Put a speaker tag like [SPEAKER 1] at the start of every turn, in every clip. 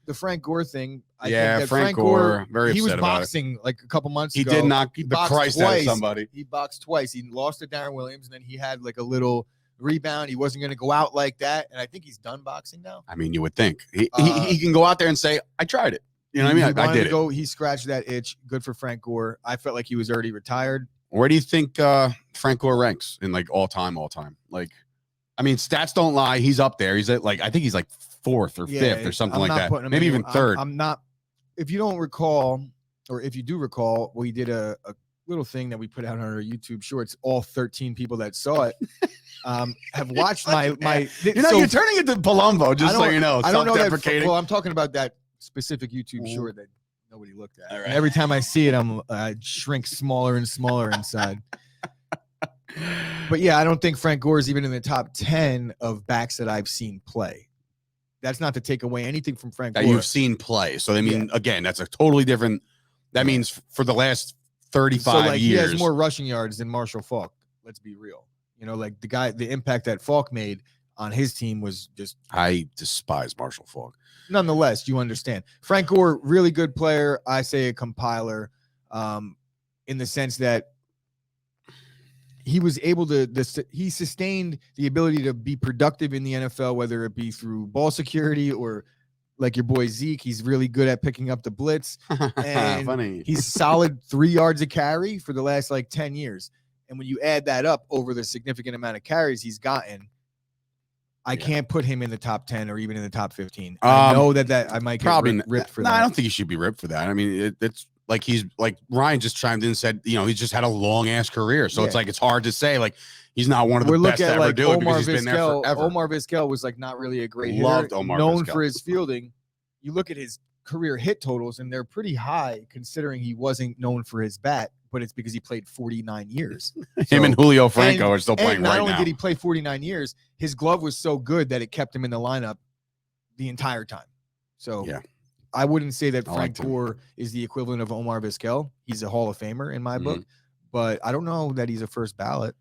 [SPEAKER 1] the Frank Gore thing. I
[SPEAKER 2] think that
[SPEAKER 1] Frank Gore,
[SPEAKER 2] very upset
[SPEAKER 1] he was
[SPEAKER 2] about
[SPEAKER 1] boxing like a couple months
[SPEAKER 2] ago.
[SPEAKER 1] He
[SPEAKER 2] did knock the Christ out of somebody.
[SPEAKER 1] He boxed twice. He lost to Darren Williams, and then he had like a little rebound. He wasn't going to go out like that, and I think he's done boxing now.
[SPEAKER 2] I mean, you would think he can go out there and say, "I tried it." You know what I mean? I did it.
[SPEAKER 1] He scratched that itch. Good for Frank Gore. I felt like he was already retired.
[SPEAKER 2] Where do you think Frank Gore ranks in like all time? Like, I mean, stats don't lie. He's up there. He's at like, I think he's like 4th or 5th or something like that. Maybe even 3rd.
[SPEAKER 1] I'm not. If you don't recall, or if you do recall, we did a little thing that we put out on our YouTube shorts. All 13 people that saw it have watched my.
[SPEAKER 2] You're turning into Palumbo, just so you know.
[SPEAKER 1] I don't know that. Well, I'm talking about that specific YouTube short that nobody looked at. Right. Every time I see it, I shrink smaller and smaller inside. But yeah, I don't think Frank Gore is even in the top 10 of backs that I've seen play. That's not to take away anything from Frank Gore.
[SPEAKER 2] That you've seen play. So, I mean, again, that's a totally different. That means for the last 35 years.
[SPEAKER 1] He has more rushing yards than Marshall Faulk. Let's be real. You know, like the impact that Faulk made on his team was just.
[SPEAKER 2] I despise Marshall Faulk.
[SPEAKER 1] Nonetheless, you understand. Frank Gore, really good player. I say a compiler, in the sense that he was able to. He sustained the ability to be productive in the NFL, whether it be through ball security or like your boy Zeke. He's really good at picking up the blitz. And
[SPEAKER 2] funny.
[SPEAKER 1] He's solid 3 yards a carry for the last like 10 years. And when you add that up over the significant amount of carries he's gotten, I can't put him in the top 10 or even in the top 15. I know that I might get ripped for that.
[SPEAKER 2] No, I don't think he should be ripped for that. I mean, it's like he's like Ryan just chimed in and said, you know, he's just had a long ass career. So it's like it's hard to say like he's not one of the best to ever do it because he's been there forever.
[SPEAKER 1] Omar Vizquel was like not really a great
[SPEAKER 2] Loved
[SPEAKER 1] hitter,
[SPEAKER 2] Omar
[SPEAKER 1] known
[SPEAKER 2] Vizquel.
[SPEAKER 1] for his fielding. You look at his career hit totals and they're pretty high considering he wasn't known for his bat, but it's because he played 49 years.
[SPEAKER 2] Him and Julio Franco are still playing right now.
[SPEAKER 1] Not only did he play 49 years, his glove was so good that it kept him in the lineup the entire time. So I wouldn't say that Frank Gore is the equivalent of Omar Vizquel. He's a Hall of Famer in my book, but I don't know that he's a first ballot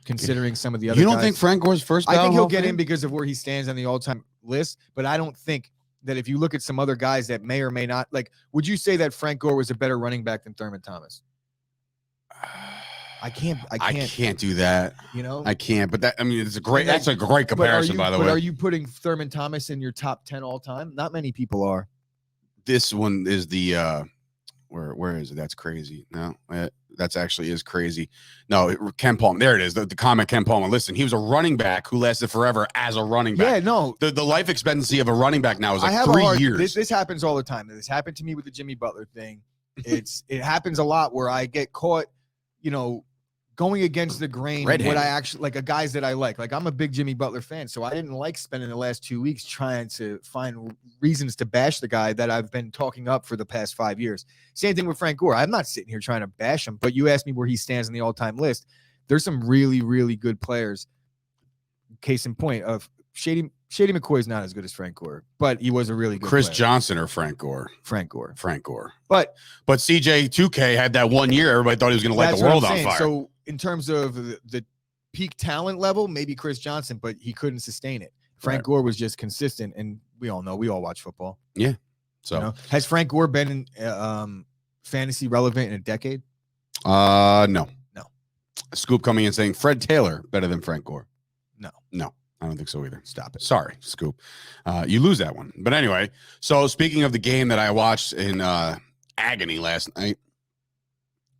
[SPEAKER 1] considering some of the other guys.
[SPEAKER 2] You don't think Frank Gore's first ballot?
[SPEAKER 1] I think he'll get in because of where he stands on the all-time list, but I don't think that if you look at some other guys that may or may not, like, would you say that Frank Gore was a better running back than Thurman Thomas? I can't
[SPEAKER 2] do that.
[SPEAKER 1] You know,
[SPEAKER 2] I can't. But that's a great comparison, by the way.
[SPEAKER 1] But are you putting Thurman Thomas in your top 10 all time? Not many people are.
[SPEAKER 2] This one is the where is it? That's crazy. No, that's actually is crazy. No, Ken Palmer. There it is. The comment Ken Palmer. Listen, he was a running back who lasted forever as a running back.
[SPEAKER 1] Yeah, no.
[SPEAKER 2] The life expectancy of a running back now is like 3 years.
[SPEAKER 1] This happens all the time. This happened to me with the Jimmy Butler thing. It happens a lot where I get caught, you know, going against the grain. What I actually like, guys that I like. Like, I'm a big Jimmy Butler fan, so I didn't like spending the last 2 weeks trying to find reasons to bash the guy that I've been talking up for the past 5 years. Same thing with Frank Gore. I'm not sitting here trying to bash him, but you asked me where he stands on the all-time list. There's some really, really good players. Case in point of Shady McCoy's not as good as Frank Gore, but he was a really good
[SPEAKER 2] Chris
[SPEAKER 1] player.
[SPEAKER 2] Johnson or Frank Gore?
[SPEAKER 1] Frank Gore.
[SPEAKER 2] But CJ 2K had that 1 year. Everybody thought he was going to light the world on fire.
[SPEAKER 1] So in terms of the peak talent level, maybe Chris Johnson, but he couldn't sustain it. Frank Gore was just consistent, and we all watch football.
[SPEAKER 2] Yeah. So
[SPEAKER 1] you know? Has Frank Gore been in fantasy relevant in a decade?
[SPEAKER 2] No. Scoop coming in saying Fred Taylor better than Frank Gore. No. I don't think so either.
[SPEAKER 1] Stop it.
[SPEAKER 2] Sorry, Scoop. You lose that one. But anyway, so speaking of the game that I watched in agony last night,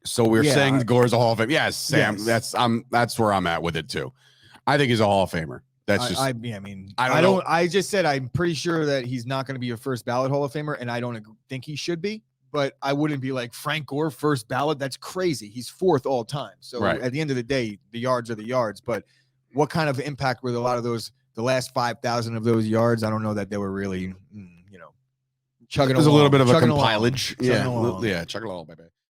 [SPEAKER 2] so we're saying Gore's a Hall of Fame. Yes, Sam. Yes. That's where I'm at with it too. I think he's a Hall of Famer. That's just. I mean, I don't. I just said I'm pretty sure that he's not going to be a first ballot Hall of Famer, and I don't think he should be. But I wouldn't be like Frank Gore first ballot. That's crazy. He's fourth all time. So at the end of the day, the yards are the yards. But what kind of impact were a lot of those? The last 5,000 of those yards, I don't know that they were really, chugging along. There's a little bit of a compilage.
[SPEAKER 1] Yeah,
[SPEAKER 2] chugging along, baby.